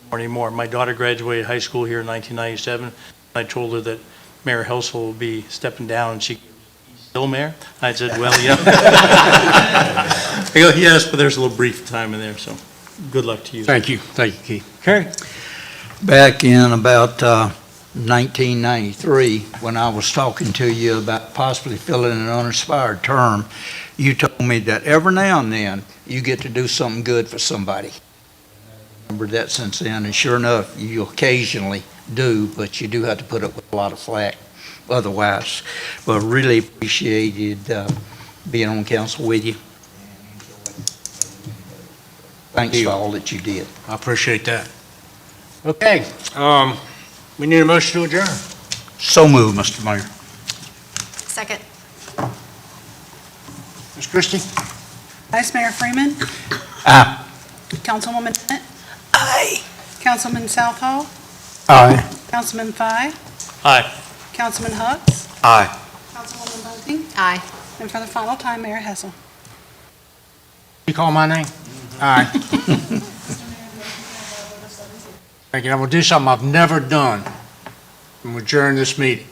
[SPEAKER 9] more anymore. My daughter graduated high school here in 1997. I told her that Mayor Helsel will be stepping down, and she still mayor? I said, well, yeah. I go, yes, but there's a little brief time in there, so good luck to you.
[SPEAKER 2] Thank you. Thank you, Keith. Kerry?
[SPEAKER 3] Back in about 1993, when I was talking to you about possibly filling an unexpired term, you told me that every now and then you get to do something good for somebody. I remember that since then, and sure enough, you occasionally do, but you do have to put up with a lot of flack otherwise. But really appreciated being on council with you. Thanks for all that you did.
[SPEAKER 2] I appreciate that. Okay, we need a motion to adjourn.
[SPEAKER 3] So moved, Mr. Mayor.
[SPEAKER 14] Second.
[SPEAKER 2] Ms. Christie?
[SPEAKER 4] Vice Mayor Freeman.
[SPEAKER 3] Aye.
[SPEAKER 4] Councilwoman Bennett.
[SPEAKER 17] Aye.
[SPEAKER 4] Councilman Southall.
[SPEAKER 6] Aye.
[SPEAKER 4] Councilman Fye.
[SPEAKER 9] Aye.
[SPEAKER 4] Councilman Hucks.
[SPEAKER 18] Aye.
[SPEAKER 4] Councilwoman Bunting.
[SPEAKER 14] Aye.
[SPEAKER 4] And for the final time, Mayor Hessel.
[SPEAKER 2] You call my name? Aye. Thank you. I'm going to do something I've never done. I'm going to adjourn this meeting.